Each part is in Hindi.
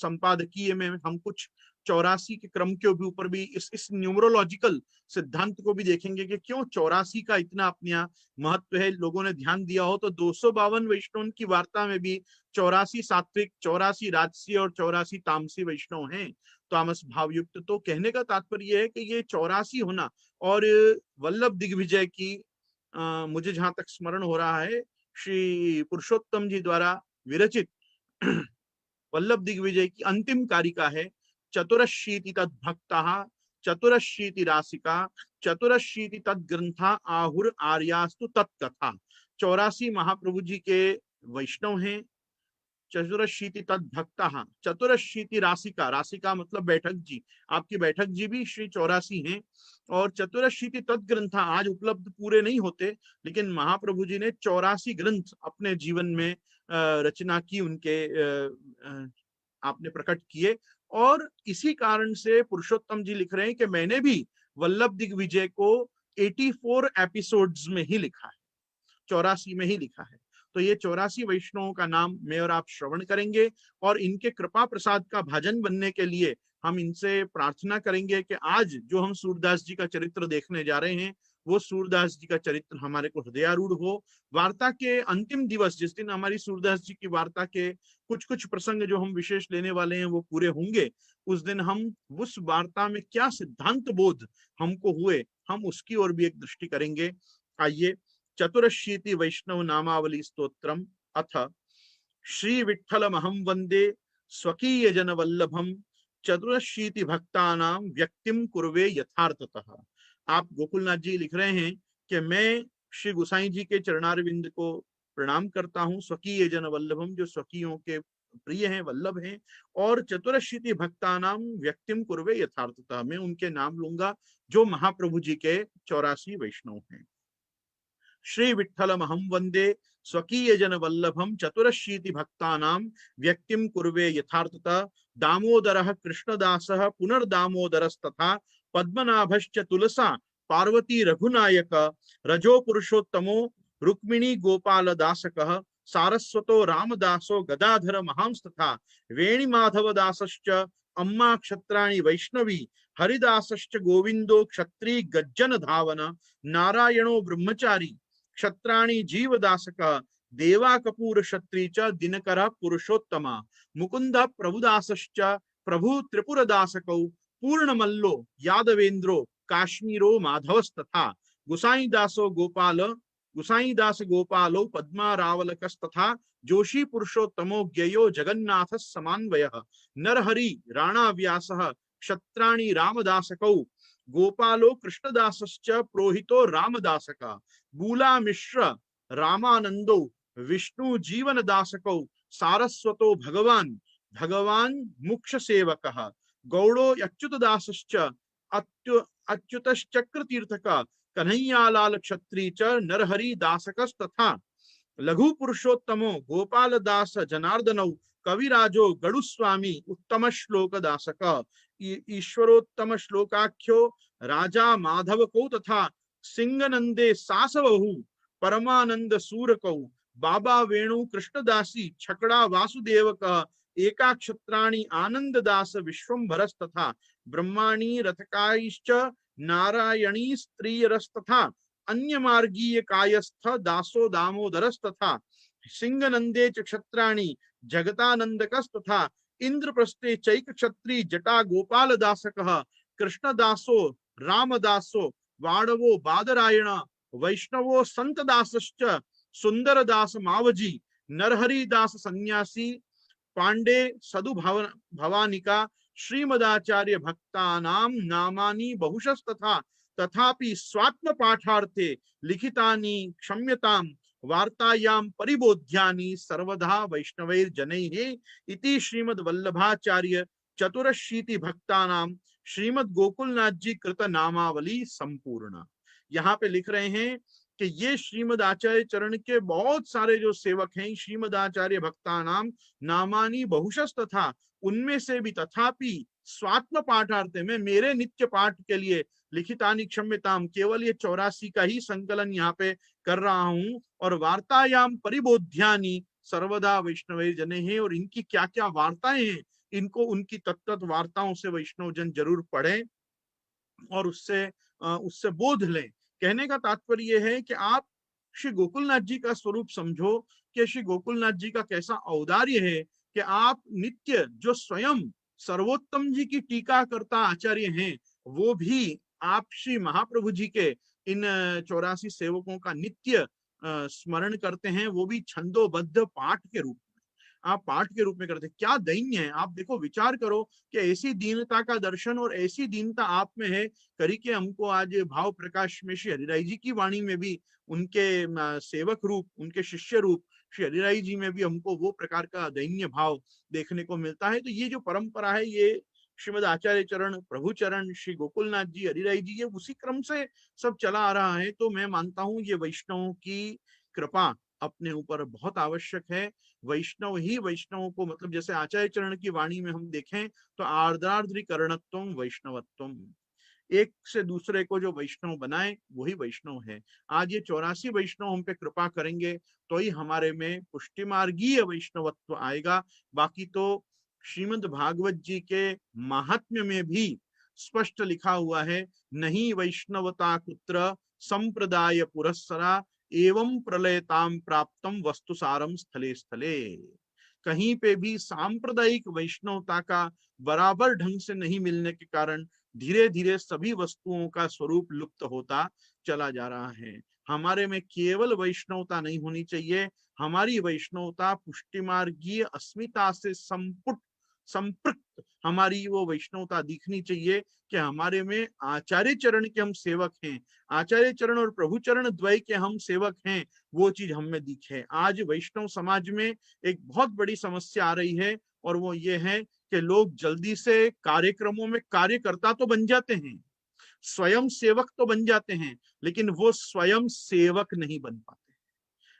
संपादकीय में हम कुछ 84 के क्रम के ऊपर भी इस न्यूमरोलॉजिकल सिद्धांत को भी देखेंगे कि क्यों 84 का इतना अपने यहाँ महत्व है। लोगों ने ध्यान दिया हो तो 252 वैष्णव की वार्ता में भी 84 सात्विक, 84 राजसी और 84 तामसी वैष्णव हैं, तामस भावयुक्त। तो कहने का तात्पर्य है कि ये 84 होना, और वल्लभ दिग्विजय की मुझे जहां तक स्मरण हो रहा है, श्री पुरुषोत्तम जी द्वारा विरचित वल्लभ दिग्विजय की अंतिम कारिका है, चतुरशीति तद्भक्ता चतुरशीति राशिका चतुरशीति तद्ग्रंथा आहुर आर्यास्तु तत्कथा। 84 महाप्रभु जी के वैष्णव हैं, चतुरशीति तद्भक्ता, चतुरशीति राशिका, राशिका मतलब बैठक जी, आपकी बैठक जी भी श्री 84 हैं, और चतुरशीति तद्ग्रंथा आज उपलब्ध पूरे नहीं होते, लेकिन महाप्रभु जी ने 84 ग्रंथ अपने जीवन में रचना की, उनके आपने प्रकट किए। और इसी कारण से पुरुषोत्तम जी लिख रहे हैं कि मैंने भी वल्लभ दिग्विजय को 84 एपिसोड्स में ही लिखा है, 84 में ही लिखा है। तो ये 84 वैष्णवों का नाम मैं और आप श्रवण करेंगे, और इनके कृपा प्रसाद का भाजन बनने के लिए हम इनसे प्रार्थना करेंगे कि आज जो हम सूरदास जी का चरित्र देखने जा रहे हैं, वो सूरदास जी का चरित्र हमारे को हृदयारूढ़ हो। वार्ता के अंतिम दिवस, जिस दिन हमारी सूरदास जी की वार्ता के कुछ कुछ प्रसंग जो हम विशेष लेने वाले हैं वो पूरे होंगे, उस दिन हम उस वार्ता में क्या सिद्धांत बोध हमको हुए, हम उसकी ओर भी एक दृष्टि करेंगे। आइए, चतुरशीति वैष्णव नामावली स्तोत्रम अथ श्री विठ्ठलमहं वंदे स्वकीय जन वल्लभम चतुरशीति भक्तानां व्यक्तिम कुर्वे यथार्थतः। आप गोकुलनाथ जी लिख रहे हैं कि मैं श्री गोसाई जी के चरणारविंद को प्रणाम करता हूं, स्वकीय जन वल्लभम, जो स्वकीयों के प्रिय हैं, वल्लभ हैं, और चतुरशीति भक्तानां व्यक्तिम कुर्वे यथार्थतः, मैं उनके नाम लूंगा जो महाप्रभु जी के 84 वैष्णव हैं। श्री विठ्ठलमहं वंदे स्वकीय जन वल्लभम चतुरशीति भक्तानां व्यक्तिम कुर्वे यथार्थतः। दामोदरः कृष्णदासः पुनर्दामोदरस्तथा पद्मनाभश्च तुलसा पार्वती रघुनायक रजो पुरुषोत्तमो रुक्मिणी गोपाल दासकः सारस्वतो रामदासो गदाधर महांस्तथा वेणुमाधवदासश्च अम्मा क्षत्राणि वैष्णवी हरिदासश्च गोविंदो क्षत्री गज्जन धावन नारायणो ब्रह्मचारी क्षत्राणि जीवदासक देवा कपूर क्षत्री च दिनकर पुरुषोत्तमा मुकुंद प्रभुदासश्च प्रभु त्रिपुरदासकौ पूर्णमल्लो यादवेन्द्रो काश्मीरो माधवस्तथा गुसाईदास गोपालो पद्मा रावलकस्तथा जोशी पुरुषोत्तमो ज्ञेयो जगन्नाथ समान्वयः नरहरि राणा व्यासः क्षत्राणि रामदासकौ गोपालो कृष्णदासश्च प्रोहितो रामदासका बूला मिश्र रामानंदो विष्णु जीवन दासकौ सारस्वतो भगवान मुक्ष सेवकः गौड़ो अच्युतदासश्च अच्युतश्चक्र तीर्थक कन्हैयालाल क्षत्री च नरहरि दासकस्तथा लघु पुरुषोत्तमो गोपाल दास जनार्दनौ कविराजो गड़ुस्वामी उत्तम श्लोक दासक ईश्वरोत्तम श्लोकाख्यो राजा माधव को तथा सिंगनंदे सासवहु परमानंद सूरकौ बाबा वेणु कृष्णदासी छकड़ा वासुदेव का एका क्षत्राणि आनंद दास विश्वंभरस्तथा ब्रह्माणी रथकाईश्च नारायणी स्त्रीयरस्तथा अन्य मार्गीय कायस्थ दासो दामोदरस्तथा सिंगनंदे च क्षत्राणि जगतानंदकस्तथा इंद्रप्रस्थे चैक क्षत्री जटा गोपाल दासकः कृष्णदासो रामदासो वाणवो बादरायण वैष्णवो संतदासश्च सुंदरदास मावजी नरहरिदास सन्यासी पांडे सदु भवानिका श्रीमदाचार्य भक्तानां नामानि बहुशस्तथा तथापि स्वात्म पाठार्थे लिखितानि क्षम्यतां वार्तायां परिबोध्यानि सर्वदा वैष्णवैर्जनैः इति श्रीमद् वल्लभाचार्य चतुरशीति भक्तानां श्रीमद् गोकुलनाथ जी कृत नामावली संपूर्ण। यहाँ पे लिख रहे हैं कि ये श्रीमद आचार्य चरण के बहुत सारे जो सेवक हैं, श्रीमद आचार्य भक्तानाम नामानी बहुशस्त था, उनमें से भी तथापि स्वात्म पाठार्थ में मेरे नित्य पाठ के लिए लिखितानि क्षम्यताम, केवल ये 84 का ही संकलन यहाँ पे कर रहा हूँ, और वार्तायाम परिबोध्यानि सर्वदा वैष्णव जने हैं, और इनकी क्या क्या वार्ताएं हैं इनको उनकी तत्त वार्ताओं से वैष्णव जन जरूर पढ़ें और उससे उससे बोध लें। कहने का तात्पर्य यह है कि आप श्री गोकुलनाथ जी का स्वरूप समझो कि श्री गोकुलनाथ जी का कैसा औदार्य है कि आप नित्य जो स्वयं सर्वोत्तम जी की टीका करता आचार्य हैं, वो भी आप श्री महाप्रभु जी के इन 84 सेवकों का नित्य स्मरण करते हैं, वो भी छंदोबद्ध पाठ के रूप में। आप पाठ के रूप में करते, क्या दैन्य है। आप देखो, विचार करो कि ऐसी दीनता का दर्शन और ऐसी दीनता आप में है, करी के हमको आज भाव प्रकाश में श्री हरिराय जी की वाणी में भी उनके सेवक रूप, उनके शिष्य रूप श्री हरिराय जी में भी हमको वो प्रकार का दैन्य भाव देखने को मिलता है। तो ये जो परंपरा है, ये श्रीमद आचार्य चरण, प्रभु चरण, श्री गोकुलनाथ जी, हरिराय जी, ये उसी क्रम से सब चला आ रहा है। तो मैं मानता हूं ये वैष्णवों की कृपा अपने ऊपर बहुत आवश्यक है। वैष्णव ही वैष्णव को, मतलब जैसे आचार्य चरण की वाणी में हम देखें तो आर्द्रार्द्रीकरणत्वम वैष्णवत्वम, एक से दूसरे को जो वैष्णव बनाए वही वैष्णव है। आज ये 84 वैष्णव हम पे कृपा करेंगे तो ही हमारे में पुष्टि मार्गीय वैष्णवत्व आएगा। बाकी तो श्रीमद् भागवत जी के महात्म्य में भी स्पष्ट लिखा हुआ है, नहीं वैष्णवता कुत्र संप्रदाय पुरस्सरा एवं प्रलयताम प्राप्तम वस्तुसारम स्थले स्थले। कहीं पे भी सांप्रदायिक वैष्णवता का बराबर ढंग से नहीं मिलने के कारण धीरे धीरे सभी वस्तुओं का स्वरूप लुप्त होता चला जा रहा है। हमारे में केवल वैष्णवता नहीं होनी चाहिए, हमारी वैष्णवता पुष्टिमार्गीय अस्मिता से संपृक्त हमारी वो वैष्णवता दिखनी चाहिए कि हमारे में आचार्य चरण के हम सेवक हैं, आचार्य चरण और प्रभु चरण द्वय के हम सेवक हैं, वो चीज हम में दिखे। आज वैष्णव समाज में एक बहुत बड़ी समस्या आ रही है और वो ये है कि लोग जल्दी से कार्यक्रमों में कार्यकर्ता तो बन जाते हैं, स्वयं सेवक तो बन जाते हैं, लेकिन वो स्वयं सेवक नहीं बन पाते।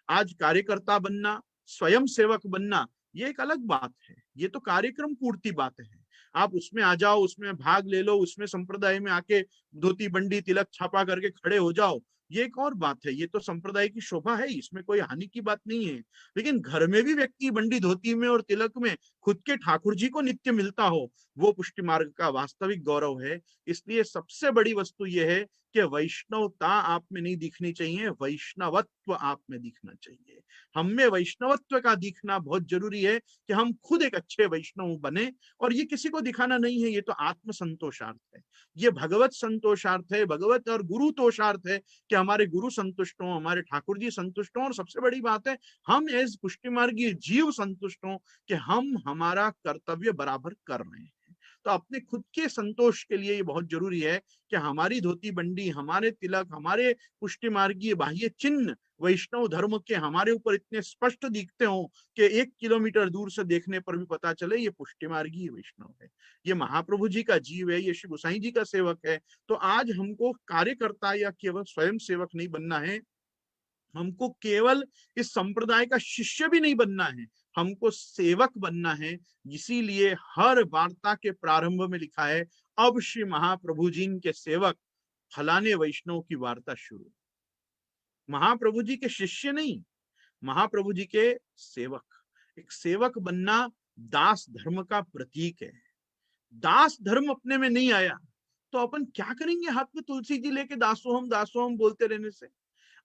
आज कार्यकर्ता बनना, स्वयं सेवक बनना, ये एक अलग बात है, ये तो कार्यक्रम पूर्ति बात है। आप उसमें आ जाओ, उसमें भाग ले लो, उसमें संप्रदाय में आके धोती बंडी तिलक छापा करके खड़े हो जाओ, ये एक और बात है, ये तो संप्रदाय की शोभा है, इसमें कोई हानि की बात नहीं है। लेकिन घर में भी व्यक्ति बंडी धोती में और तिलक में खुद के ठाकुर जी को नित्य मिलता हो, वो पुष्टि मार्ग का वास्तविक गौरव है। इसलिए सबसे बड़ी वस्तु यह है कि वैष्णवता आप में नहीं दिखनी चाहिए, वैष्णवत्व आप में दिखना चाहिए। हम में वैष्णवत्व का दिखना बहुत जरूरी है कि हम खुद एक अच्छे वैष्णव बने। और ये किसी को दिखाना नहीं है, ये तो आत्म संतोषार्थ है, ये भगवत संतोषार्थ है, भगवत और गुरु तोषार्थ है कि हमारे गुरु संतुष्ट हों, हमारे ठाकुर जी संतुष्ट हों, और सबसे बड़ी बात है हम एज पुष्टि मार्गीय जीव संतुष्ट हों कि हम हमारा कर्तव्य बराबर कर रहे हैं। तो अपने खुद के संतोष के लिए ये बहुत जरूरी है कि हमारी धोती बंडी, हमारे तिलक, हमारे पुष्टि मार्गीय बाह्य चिन्ह वैष्णव धर्म के हमारे ऊपर इतने स्पष्ट दिखते हो कि 1 किलोमीटर दूर से देखने पर भी पता चले ये पुष्टि मार्गीय वैष्णव है, ये महाप्रभु जी का जीव है, ये श्री गोसाई जी का सेवक है। तो आज हमको कार्यकर्ता या केवल स्वयं सेवक नहीं बनना है, हमको केवल इस संप्रदाय का शिष्य भी नहीं बनना है, हमको सेवक बनना है। इसीलिए हर वार्ता के प्रारंभ में लिखा है, अब श्री महाप्रभु जी के सेवक फलाने वैष्णव की वार्ता शुरू। महाप्रभु जी के शिष्य नहीं, महाप्रभु जी के सेवक। एक सेवक बनना दास धर्म का प्रतीक है। दास धर्म अपने में नहीं आया तो अपन क्या करेंगे हाथ में तुलसी जी लेके दासोहम बोलते रहने से।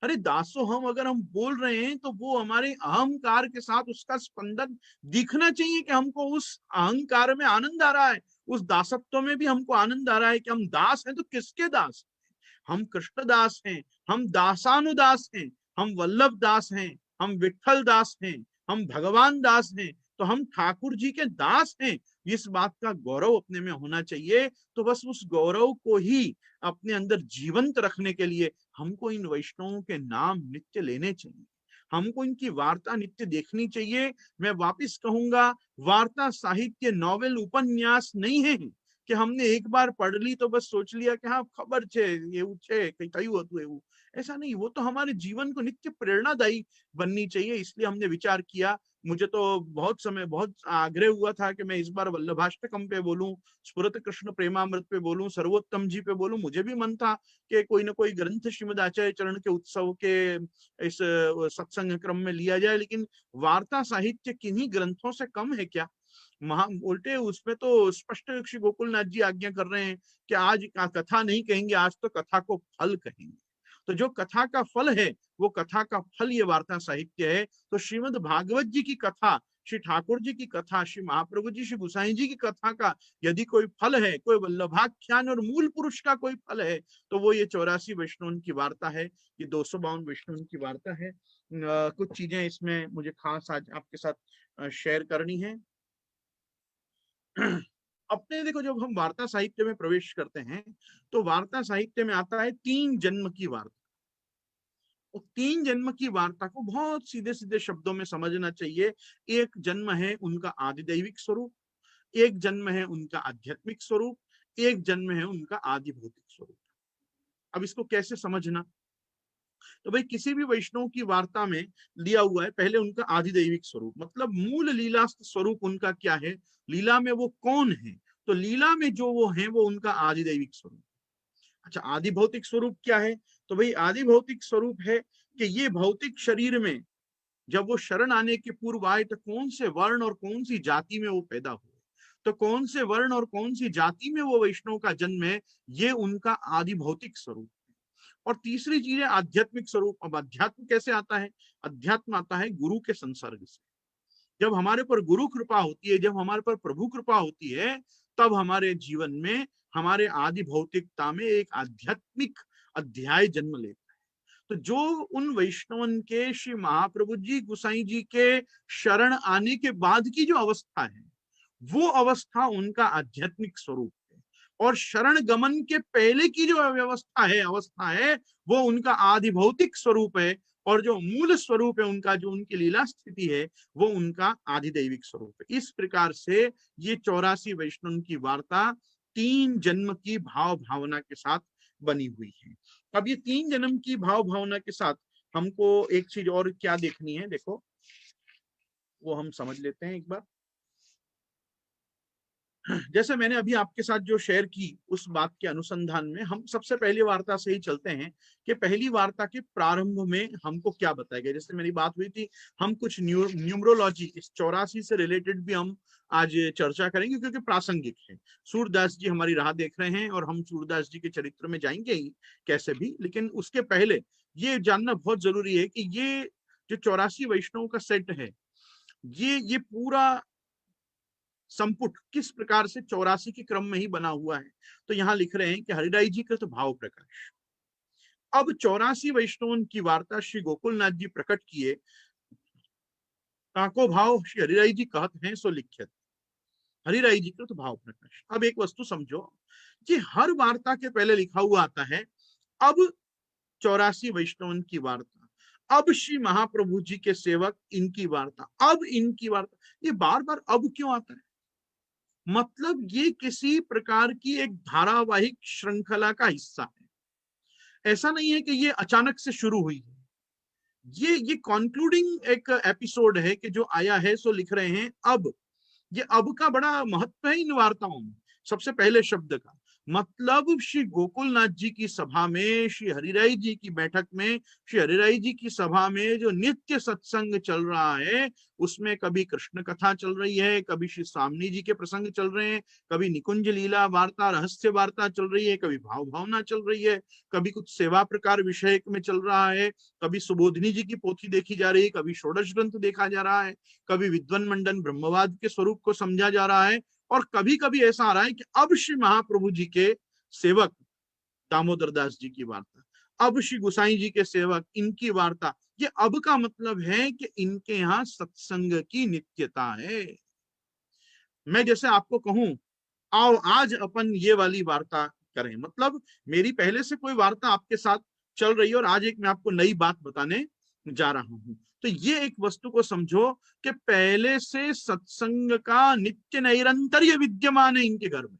अरे दासोहम अगर हम बोल रहे हैं तो वो हमारे अहंकार के साथ उसका स्पंदन दिखना चाहिए कि हमको उस अहंकार में आनंद आ रहा है, उस दासत्व में भी हमको आनंद आ रहा है कि हम दास हैं। तो किसके दास? हम कृष्ण दास हैं, हम दासानुदास हैं, हम वल्लभ दास हैं, हम विठल दास हैं, हम भगवान दास हैं, तो हम ठाकुर जी के दास हैं। इस बात का गौरव अपने में होना चाहिए। तो बस उस गौरव को ही अपने अंदर जीवंत रखने के लिए हमको इन वैष्णवों के नाम नित्य लेने चाहिए, हमको इनकी वार्ता नित्य देखनी चाहिए। मैं वापिस कहूंगा, वार्ता साहित्य नॉवेल उपन्यास नहीं है कि हमने एक बार पढ़ ली तो बस सोच लिया कि हाँ खबर छे એવું છે કઈ થયું હતું એવું, ऐसा नहीं। वो तो हमारे जीवन को नित्य प्रेरणादायी बननी चाहिए। इसलिए हमने विचार किया, मुझे तो बहुत समय बहुत आग्रह हुआ था कि मैं इस बार वल्लभाष्टकम पे बोलूं, स्फुरत कृष्ण प्रेमामृत पे बोलूं, सर्वोत्तम जी पे बोलूं। मुझे भी मन था कि कोई ना कोई ग्रंथ श्रीमद आचार्य चरण के उत्सव के इस सत्संग क्रम में लिया जाए, लेकिन वार्ता साहित्य किन्हीं ग्रंथों से कम है क्या? उल्टे उसमें तो स्पष्ट श्री गोकुलनाथ जी आज्ञा कर रहे हैं कि आज कथा नहीं कहेंगे, आज तो कथा को फल कहेंगे। तो जो कथा का फल है वो कथा का फल ये वार्ता साहित्य है। तो श्रीमद् भागवत जी की कथा, श्री ठाकुर जी की कथा, श्री महाप्रभु जी, श्री गुसाई जी की कथा का यदि कोई फल है, कोई वल्लभाख्यान और मूल पुरुष का कोई फल है, तो वो ये 84 वैष्णव की वार्ता है, ये 252 वैष्णव की वार्ता है। कुछ चीजें इसमें मुझे खास आज आपके साथ शेयर करनी है। अपने देखो, जब हम वार्ता साहित्य में प्रवेश करते हैं तो वार्ता साहित्य में आता है 3 जन्म की वार्ता। और 3 जन्म की वार्ता को बहुत सीधे सीधे शब्दों में समझना चाहिए। एक जन्म है उनका आदिदैविक स्वरूप, एक जन्म है उनका आध्यात्मिक स्वरूप, एक जन्म है उनका आदि भौतिक स्वरूप। अब इसको कैसे समझना? तो भाई किसी भी वैष्णव की वार्ता में लिया हुआ है पहले उनका आदिदैविक स्वरूप, मतलब मूल लीला स्वरूप उनका क्या है, लीला में वो कौन है। तो लीला में जो वो है वो उनका आदिदैविक स्वरूप। अच्छा, आदि भौतिक स्वरूप क्या है? तो भाई आदि भौतिक स्वरूप है कि ये भौतिक शरीर में जब वो शरण आने के पूर्व आए तो कौन से वर्ण और कौन सी जाति में वो पैदा हुए, तो कौन से वर्ण और कौन सी जाति में वो वैष्णव का जन्म है, ये उनका आदि भौतिक स्वरूप। और तीसरी चीज है आध्यात्मिक स्वरूप। अब अध्यात्म कैसे आता है? अध्यात्म आता है गुरु के संसर्ग से। जब हमारे पर गुरु कृपा होती है, जब हमारे पर प्रभु कृपा होती है, तब हमारे जीवन में, हमारे आदि भौतिकता में एक आध्यात्मिक अध्याय जन्म लेता है। तो जो उन वैष्णवन के श्री महाप्रभु जी गुसाई जी के शरण आने के बाद की जो अवस्था है, वो अवस्था उनका आध्यात्मिक स्वरूप है। और शरण गमन के पहले की जो अवस्था है वो उनका आदि भौतिक स्वरूप है। और जो मूल स्वरूप है उनका, जो उनकी लीला स्थिति है, वो उनका आधिदैविक स्वरूप है। इस प्रकार से ये 84 वैष्णव की वार्ता 3 जन्म की भाव भावना के साथ बनी हुई है। अब ये 3 जन्म की भाव भावना के साथ हमको एक चीज और क्या देखनी है, देखो वो हम समझ लेते हैं एक बार। जैसे मैंने अभी आपके साथ जो शेयर की उस बात के अनुसंधान में हम सबसे पहली वार्ता से ही चलते हैं कि पहली वार्ता के प्रारंभ में हमको क्या बताया गया। जैसे मेरी बात हुई थी, हम कुछ न्यूमरोलॉजी इस 84 से रिलेटेड भी हम आज चर्चा करेंगे क्योंकि प्रासंगिक है। सूरदास जी हमारी राह देख रहे हैं और हम सूरदास जी के चरित्र में जाएंगे ही कैसे भी, लेकिन उसके पहले ये जानना बहुत जरूरी है कि ये जो 84 वैष्णव का सेट है, ये पूरा संपुट किस प्रकार से 84 के क्रम में ही बना हुआ है। तो यहां लिख रहे हैं कि हरिराई जी कृत भाव प्रकाश। अब 84 वैष्णव की वार्ता श्री गोकुलनाथ जी प्रकट किए, ताको भाव श्री हरिराई जी कहत हैं सो लिखित। हरिराई जी कृत भाव प्रकाश। अब एक वस्तु समझो कि हर वार्ता के पहले लिखा हुआ आता है अब 84 वैष्णव की वार्ता, अब श्री महाप्रभु जी के सेवक इनकी वार्ता, अब इनकी वार्ता। ये बार बार अब क्यों आता है? मतलब ये किसी प्रकार की एक धारावाहिक श्रृंखला का हिस्सा है। ऐसा नहीं है कि ये अचानक से शुरू हुई है। ये कॉन्क्लूडिंग एक एपिसोड है कि जो आया है सो लिख रहे हैं अब। ये अब का बड़ा महत्व है इन वार्ताओं में। सबसे पहले शब्द का मतलब श्री गोकुलनाथ जी की सभा में, श्री हरिराई जी की बैठक में, श्री हरिराई जी की सभा में जो नित्य सत्संग चल रहा है, उसमें कभी कृष्ण कथा चल रही है, कभी श्री स्वामी जी के प्रसंग चल रहे हैं, कभी निकुंज लीला वार्ता रहस्य वार्ता चल रही है, कभी भाव भावना चल रही है, कभी कुछ सेवा प्रकार विषय में चल रहा है, कभी सुबोधिनी जी की पोथी देखी जा रही है, कभी षोडश ग्रंथ देखा जा रहा है, कभी विद्वन मंडन ब्रह्मवाद के स्वरूप को समझा जा रहा है। और कभी कभी ऐसा आ रहा है कि अब श्री महाप्रभु जी के सेवक दामोदर दास जी की वार्ता, अब श्री गुसाई जी के सेवक इनकी वार्ता। ये अब का मतलब है कि इनके यहाँ सत्संग की नित्यता है। मैं जैसे आपको कहूं आओ आज अपन ये वाली वार्ता करें, मतलब मेरी पहले से कोई वार्ता आपके साथ चल रही है और आज एक मैं आपको नई बात बताने जा रहा हूं। तो ये एक वस्तु को समझो कि पहले से सत्संग का नित्य निरंतर ये विद्यमान है इनके घर में।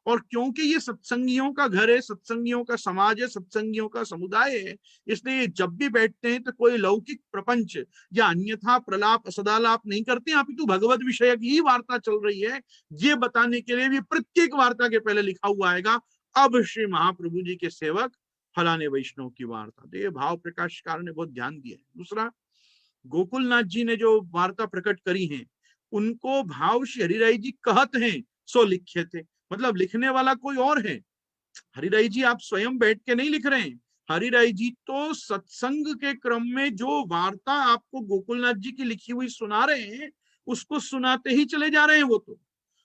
और क्योंकि ये सत्संगियों का घर है, सत्संगियों का समाज है, सत्संगियों का समुदाय है, इसलिए जब भी बैठते हैं तो कोई लौकिक प्रपंच या अन्यथा प्रलाप सदालाप नहीं करते, अपितु भगवत विषय की ही वार्ता चल रही है। ये बताने के लिए भी प्रत्येक वार्ता के पहले लिखा हुआ आएगा अब श्री महाप्रभु जी के सेवक फलाने वैष्णव की वार्ता। तो ये भाव प्रकाशकार ने बहुत ध्यान दिया है। दूसरा, गोकुलनाथ जी ने जो वार्ता प्रकट करी है उनको भाव श्री हरिराय जी कहत हैं सो लिखे थे, मतलब लिखने वाला कोई और है। हरिराय जी आप स्वयं बैठ के नहीं लिख रहे हैं, हरिराय जी तो सत्संग के क्रम में जो वार्ता आपको गोकुलनाथ जी की लिखी हुई सुना रहे हैं उसको सुनाते ही चले जा रहे हैं वो तो।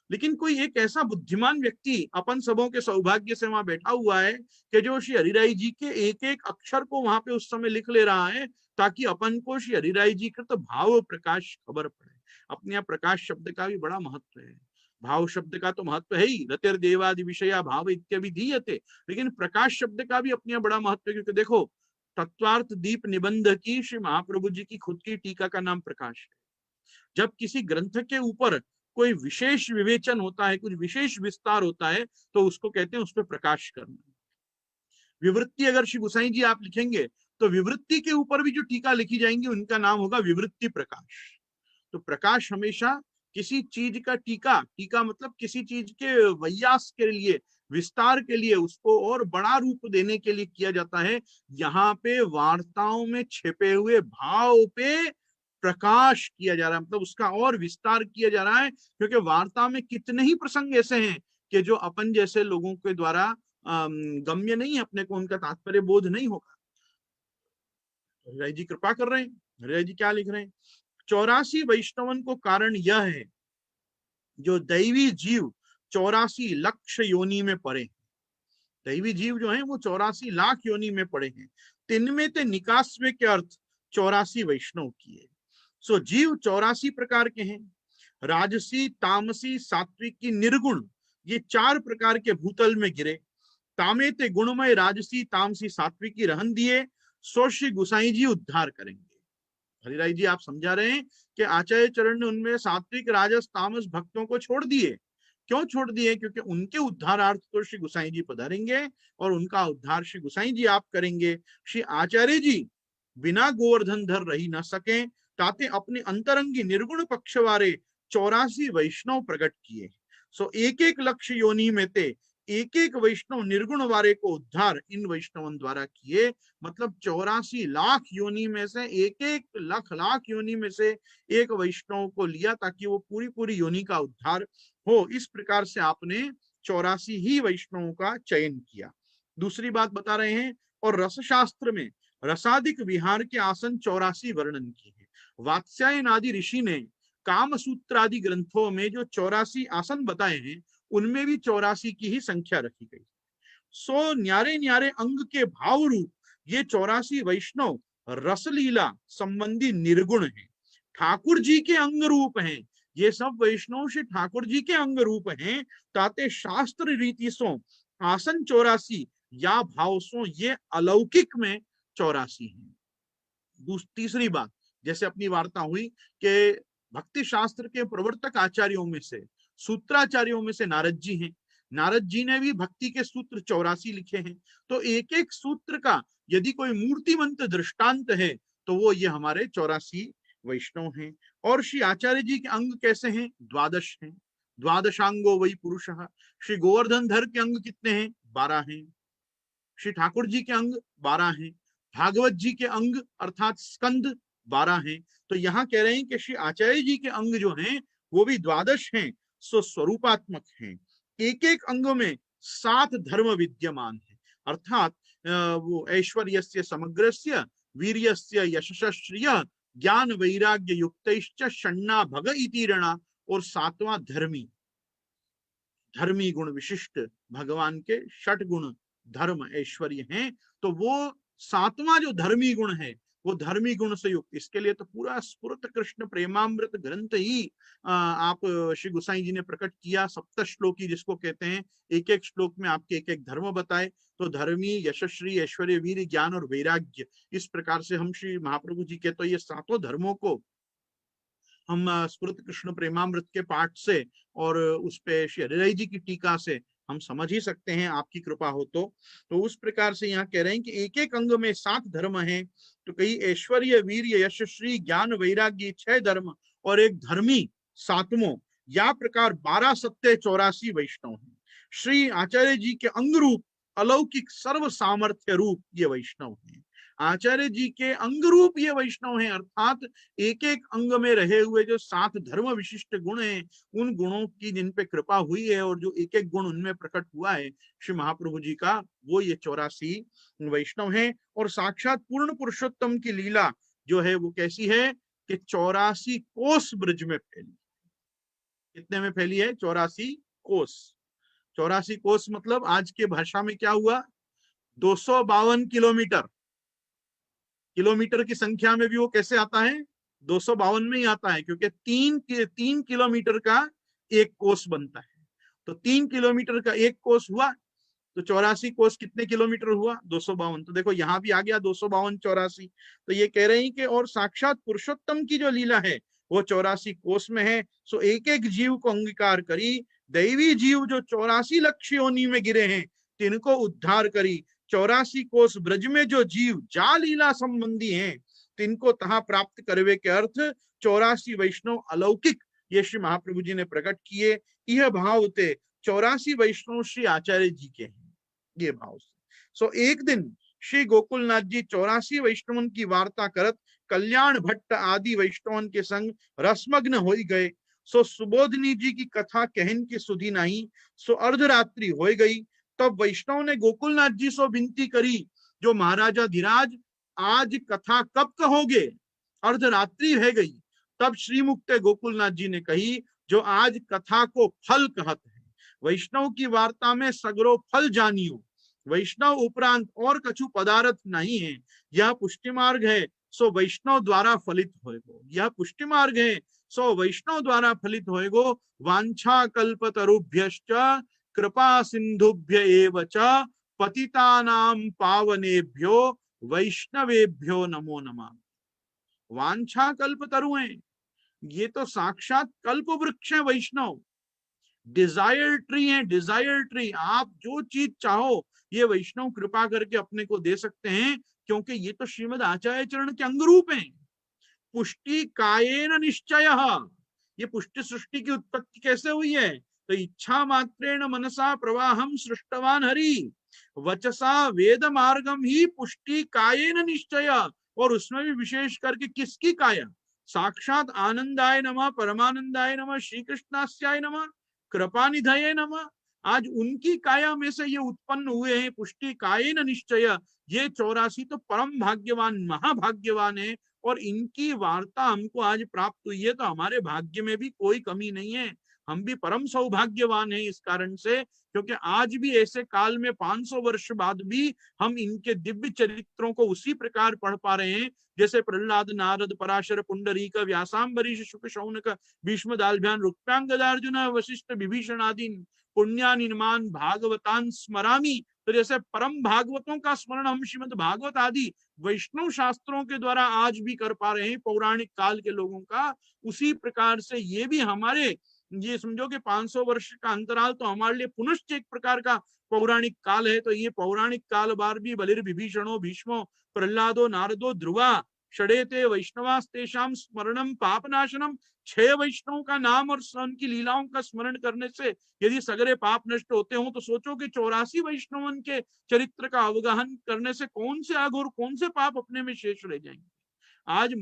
लेकिन कोई एक ऐसा बुद्धिमान व्यक्ति अपन सबों के सौभाग्य से वहां बैठा हुआ है कि जो श्री हरिराय जी के एक एक अक्षर को वहां पे उस समय लिख ले रहा है, ताकि अपन को श्री हरिराय जी का तो भाव प्रकाश खबर पड़े। अपने यहाँ प्रकाश शब्द का भी बड़ा महत्व है, भाव शब्द का तो महत्व है ही, रतिर देवादि विषया भाव इत्यभिधीयते, लेकिन प्रकाश शब्द का भी अपने यहाँ बड़ा महत्व है। क्योंकि देखो तत्वार्थ दीप निबंध की श्री महाप्रभु जी की खुद की टीका का नाम प्रकाश है। जब किसी ग्रंथ के ऊपर कोई विशेष विवेचन होता है, कुछ विशेष विस्तार होता है, तो उसको कहते हैं उस पर प्रकाश करना। विवृत्ति अगर श्री गोसाई जी आप लिखेंगे तो विवृत्ति के ऊपर भी जो टीका लिखी जाएंगी उनका नाम होगा विवृत्ति प्रकाश। तो प्रकाश हमेशा किसी चीज का टीका, टीका मतलब किसी चीज के व्यास के लिए, विस्तार के लिए, उसको और बड़ा रूप देने के लिए किया जाता है। यहाँ पे वार्ताओं में छिपे हुए भाव पे प्रकाश किया जा रहा है, मतलब उसका और विस्तार किया जा रहा है। क्योंकि वार्ता में कितने ही प्रसंग ऐसे हैं कि जो अपन जैसे लोगों के द्वारा गम्य नहीं है, अपने को उनका तात्पर्य बोध नहीं होगा। हरिराय जी कृपा कर रहे हैं। हरिराय जी क्या लिख रहे हैं? 84 वैष्णवन को कारण यह है जो दैवी जीव 84 लक्ष योनि में पड़े। दैवी जीव जो है वो 84 लाख योनि में पड़े हैं। तिनमें ते निकासवे के अर्थ 84 वैष्णव किए। सो जीव 84 प्रकार के हैं, राजसी तामसी सात्विकी निर्गुण, ये 4 प्रकार के भूतल में गिरे। तामे ते गुणमय राजसी तामसी सात्विकी रहन दिए, सो श्री गोसाई जी उद्धार करेंगे। हरिराय जी आप समझा रहे हैं कि आचार्य चरण ने उनमें सात्विक राजस तामस भक्तों को छोड़ दिए। क्यों छोड़ दिए? क्योंकि उनके उद्धारार्थ तो श्री गोसाई जी पधारेंगे और उनका उद्धार श्री गोसाई जी आप करेंगे। श्री आचार्य जी बिना गोवर्धन धर रही न सके, ताते अपने अंतरंगी निर्गुण पक्षवारे 84 वैष्णव प्रकट किए। सो एक एक लक्ष्य योनि में ते एक एक वैष्णव निर्गुण वारे को उद्धार इन वैष्णवन द्वारा किए। मतलब 84 लाख योनि में से एक एक लाख योनि में से एक वैष्णव को लिया ताकि वो पूरी पूरी योनि का उद्धार हो। इस प्रकार से आपने 84 ही वैष्णवों का चयन किया। दूसरी बात बता रहे हैं, और रसशास्त्र में रसादिक विहार के आसन 84 वर्णन किए हैं। वात्स्यायन आदि ऋषि ने काम सूत्र आदि ग्रंथों में जो 84 आसन बताए हैं उनमें भी 84 की ही संख्या रखी गई। सो न्यारे न्यारे अंग के भाव रूप ये 84 वैष्णव रसलीला संबंधी निर्गुण हैं, ठाकुर जी के अंग रूप हैं। ये सब वैष्णव श्री ठाकुर जी के अंग रूप हैं। ताते शास्त्र रीति सो आसन 84 या भाव सो ये अलौकिक में 84 हैं। तीसरी बात, जैसे अपनी वार्ता हुई कि भक्ति शास्त्र के प्रवर्तक आचार्यों में से, सूत्राचार्यों में से नारद जी हैं। नारद जी ने भी भक्ति के सूत्र 84 लिखे हैं। तो एक एक सूत्र का यदि कोई मूर्तिमंत दृष्टांत है तो वो ये हमारे 84 वैष्णव हैं। और श्री आचार्य जी के अंग कैसे हैं? 12 हैं। द्वादशांगो वही पुरुष। श्री गोवर्धन धर के अंग कितने हैं? 12 हैं। श्री ठाकुर जी के अंग 12 हैं। भागवत जी के अंग अर्थात स्कंद 12 हैं। तो यहाँ कह रहे हैं कि श्री आचार्य जी के अंग जो हैं वो भी 12 हैं, सो स्वरूपात्मक हैं। एक एक अंग में 7 धर्म विद्यमान है, अर्थात वो ऐश्वर्यस्य समग्रस्य वीर्यस्य यशश्रिय ज्ञान वैराग्य युक्तैश्च षण्णा भग इति रणा, और 7वां धर्मी, धर्मी गुण विशिष्ट भगवान के 6 गुण धर्म ऐश्वर्य हैं। तो वो 7वां जो धर्मी गुण है वो धर्मी गुण से युक्त। इसके लिए तो पूरा स्फुरत कृष्ण प्रेमामृत ग्रंथ ही आप श्री गोसाई जी ने प्रकट किया, 7 श्लोकी जिसको कहते हैं। एक एक श्लोक में आपके एक एक धर्म बताए। तो धर्मी, यशस्वी, ऐश्वर्य, वीर, ज्ञान और वैराग्य, इस प्रकार से हम श्री महाप्रभु जी के तो ये 7 धर्मों को हम स्फुरत कृष्ण प्रेमामृत के पाठ से और उस पे श्री हरिराय जी की टीका से हम समझ ही सकते हैं, आपकी कृपा हो तो उस प्रकार से यहाँ कह रहे हैं कि एक एक अंग में 7 धर्म हैं। तो कई ऐश्वर्य, वीर्य, यशस्वी, ज्ञान, वैराग्य 6 धर्म और एक धर्मी 7वां, या प्रकार 12 सत्य 84 वैष्णव हैं। श्री आचार्य जी के अंग रूप अलौकिक सर्व सामर्थ्य रूप ये वैष्णव हैं। आचार्य जी के अंग रूप ये वैष्णव हैं, अर्थात एक एक अंग में रहे हुए जो 7 धर्म विशिष्ट गुण हैं, उन गुणों की जिन पे कृपा हुई है और जो एक एक गुण उनमें प्रकट हुआ है श्री महाप्रभु जी का, वो ये 84 वैष्णव हैं। और साक्षात पूर्ण पुरुषोत्तम की लीला जो है वो कैसी है कि 84 कोस ब्रज में फैली। कितने में फैली है? 84 कोस। 84 कोस मतलब आज के भाषा में क्या हुआ? 252 किलोमीटर। किलोमीटर की संख्या में भी वो कैसे आता है? 252 में ही आता है, क्योंकि 3 किलोमीटर का एक कोस बनता है। तो 3 किलोमीटर का एक कोस हुआ, तो 84 कोस कितने किलोमीटर हुआ? 252। तो देखो यहां भी आ गया 252 84। तो ये कह रहे हैं कि और साक्षात पुरुषोत्तम की जो लीला है वो 84 कोस में है। सो एक एक जीव को अंगीकार करी, दैवी जीव जो 84 लक्ष योनि में गिरे हैं तिनको उद्धार करी। 84 कोस ब्रज में जो जीव जा लीला संबंधी हैं तिनको तहा प्राप्त करवे के अर्थ 84 वैष्णव अलौकिक ये श्री महाप्रभु जी ने प्रकट किए। यह भाव थे 84 वैष्णव श्री आचार्य जी के हैं, ये भाव से। सो एक दिन श्री गोकुलनाथ जी 84 वैष्णवन की वार्ता करत कल्याण भट्ट आदि वैष्णवन के संग रसमग्न हो गए। सो सुबोधनी जी की कथा कहन की सुधी नहीं। सो अर्धरात्रि हो गई। तब वैष्णव ने गोकुलनाथ जी सो विनती करी, जो महाराजा धीराज आज कथा कब कहोगे? अर्धरात्रि है गई। तब श्री मुक्त गोकुलनाथ जी ने कही, जो आज कथा को फल कहत है, वैष्णव की वार्ता में सगरो फल जानियो। वैष्णव उपरांत और कछु पदार्थ नहीं है। यह पुष्टि मार्ग है, सो वैष्णव द्वारा फलित होएगो। यह पुष्टि मार्ग है, सो वैष्णव द्वारा फलित होएगो। वांछा कल्पतरुभ्यश्च कृपा सिंधुभ्य एव च पतितानां पावनेभ्यो वैष्णवेभ्यो नमो नमः। वांछा कल्पतरु हैं, ये तो साक्षात कल्प वृक्ष है वैष्णव। डिजायर ट्री है, डिजायर ट्री। आप जो चीज चाहो ये वैष्णव कृपा करके अपने को दे सकते हैं, क्योंकि ये तो श्रीमद आचार्य चरण के अंग रूप हैं। पुष्टि कायेन निश्चय। ये पुष्टि सृष्टि की उत्पत्ति कैसे हुई है? तो इच्छा मात्रेण मनसा प्रवाहम सृष्टवान हरि, वचसा वेद मार्गम ही पुष्टि कायेन निश्चय। और उसमें भी विशेष करके किसकी काया? साक्षात आनंदाय नमः, परमानंदाय नमः, श्री कृष्णास्याय नमः, कृपानिधये नमः। आज उनकी काया में से ये उत्पन्न हुए हैं, पुष्टि कायेन निश्चय। ये 84 तो परम भाग्यवान महाभाग्यवान है, और इनकी वार्ता हमको आज प्राप्त हुई है, तो हमारे भाग्य में भी कोई कमी नहीं है। हम भी परम सौभाग्यवान हैं इस कारण से, क्योंकि आज भी ऐसे काल में 500 वर्ष बाद भी हम इनके दिव्य चरित्रों को उसी प्रकार पढ़ पा रहे हैं, जैसे प्रहलाद, नारद, पराशर, पुंडरीक, व्यासांबरीश, शुक, शौनक, भीष्म, दालभ्यान, रुक्मांगदार्जुन, वशिष्ठ, विभीषण आदि पुण्यानिमान भागवतान स्मरामी। तो जैसे परम भागवतों का स्मरण हम श्रीमद भागवत आदि वैष्णव शास्त्रों के द्वारा आज भी कर पा रहे हैं पौराणिक काल के लोगों का, उसी प्रकार से ये भी हमारे, ये समझो कि 500 वर्ष का अंतराल तो हमारे लिए पुनश्च एक प्रकार का पौराणिक काल है। तो ये पौराणिक काल बार भी बलिर्विभीषणो भीष्मो प्रहलादो नारदो ध्रुवा षडेते वैष्णवास्तेषाम स्मरणम पापनाशनम। 6 वैष्णव का नाम और उनकी लीलाओं का स्मरण करने से यदि सगरे पाप नष्ट होते हो, तो सोचो कि 84 वैष्णवन के चरित्र का अवगाहन करने से कौन से आग और कौन से पाप अपने में शेष रह जाएंगे। आज